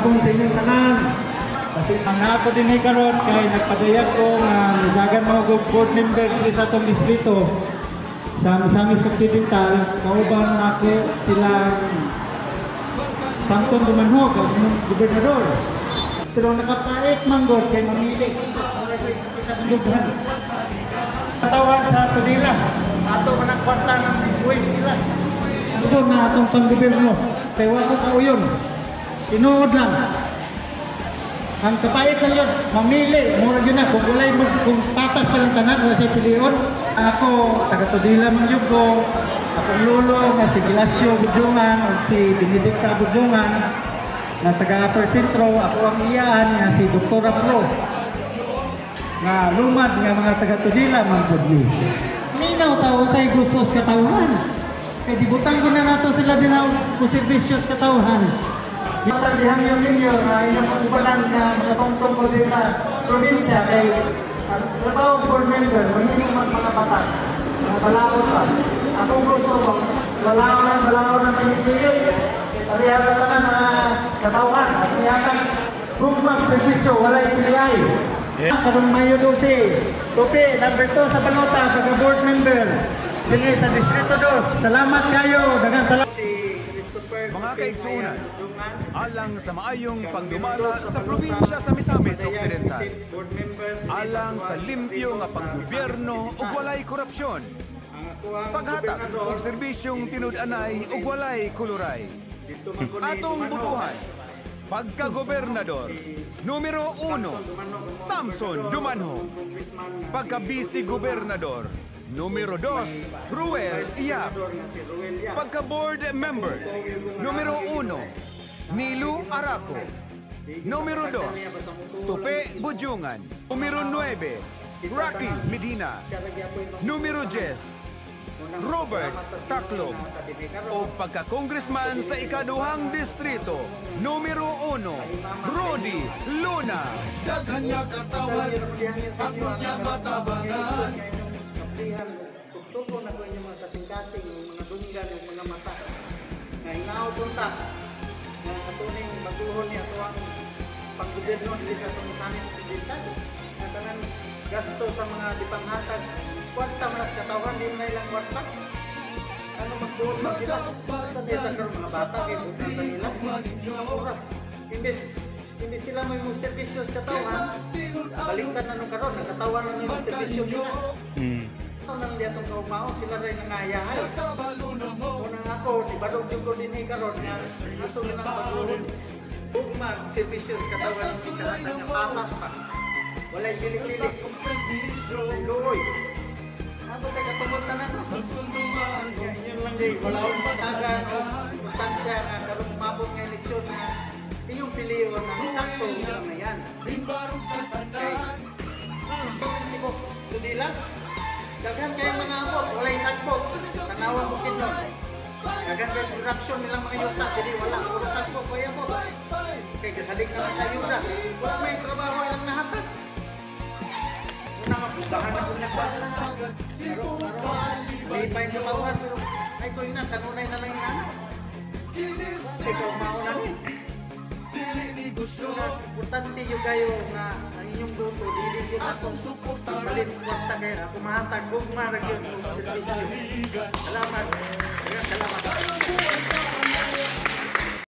hapon sa inyong tanan. Kasi ang hapon din ay karon kay nagpadayag ko nga nidagan mo og board member diri sa atong distrito sa Misamis Occidental. Kauban ako silang Samson Dumanhog, ang gobernador. Pero nakapaik manggod kay mamili. Katawan sa Tudila. Ato man ang kwarta ng request nila. Ito na atong panggoberno. Kaya wala ko kauyon. Tinuod lang. Ang kapait lang yun. Mamili. Mura yun na. Kung patas pa lang tanan, wala siya piliyon. Ako, taga Tudila man yun ko. Akong lulo, si Gilasio Budungan, o si Benedicta Budungan, na taga Upper Centro. Ako ang iyaan nga si Dr. Pro. Nga lumad nga mga taga Tudila, man Tudli. Minaw tao tayo gusto sa katauhan. Kaya dibutang ko na nato sila din ang servisyo sa katauhan. Matagdihan yung ninyo na inyong pagbalan na mga tungtong ko din sa probinsya kay trabaho board member, magiging mga batas, mga balakot pa. Akong gusto mo, balakot na pinipigil. Parihan ka na mga katauhan. Parihan gugmang servisyo, wala ipiliyay. Karong Mayo 12, Tupi, number 2 sa balota, pagka-board member. Dili sa Distrito 2. Salamat kayo. Daghang salamat. Mga kaigsuunan, alang sa maayong pagdumala sa probinsya sa Misamis Occidental, alang sa limpyo nga paggobyerno ug walay korupsyon, paghatag og serbisyong tinud-anay ug walay kuluray. Atong butuhan, pagka-gobernador, numero 1, Samson Dumanhog. Pagka-vice-gobernador, numero 2, Ruel Iyap. Pagka-board members, numero 1, Nilu Araco. Numero 2, Tupe Budungan. Numero 9, Rocky Medina. Numero 10, Robert Taclob. O pagka-congressman sa ikaduhang distrito, numero 1, Rodi Luna. Daghan nga katawan, ato niya matabangan. Tuktok na ko yung mga kasing-kasing, mga dunggan, mga mata. Nga inaw punta, nga katuning maguhon niya ito ang panggobyerno dili sa itong Misamis Occidental. Nga tanan gasto sa mga dipanghatag. Kwarta manas katawan, di mo na ilang kwarta. Ano magbuhon man sila? Sa neta ng mga bata, kaya punta nila. Imbes sila may mga servisyo sa katawan, balikan na nung karon, nagkatawan na yung servisyo nila. Nang diya itong kaumaon, sila rin nangayahay. Unang ako, ibadog yung ko din karon nga ato na ng baguhon. Bugman, servisyo sa katawan ng sikahatan nga patas pa. Walay pilik-pilik. Luoy. Ano kay katungod na naman? Yun lang din, wala akong masagan o importansya nga karong mabot ng eleksyon na inyong piliyon ng sakto na yan. Hindi lang. Dagan kayo mga abot, walay sakpot. Tanawang bukid nun. Dagan kayo production nilang mga yuta. Jadi wala, puro sakpot kaya mo. Kaya kasalig naman sa yuta. Kung may trabaho ilang nahatag. Una nga, pusahan na kung nagpala. May pa yung katawan. Pero ay ko yun na, kanunay na lang yung anak. Ikaw mauna rin. Importante yung kayo nga ang inyong buto, dili yung atong balit suporta kayo. Ako mahatag, kung marag yun yung servisyo. Salamat. Salamat.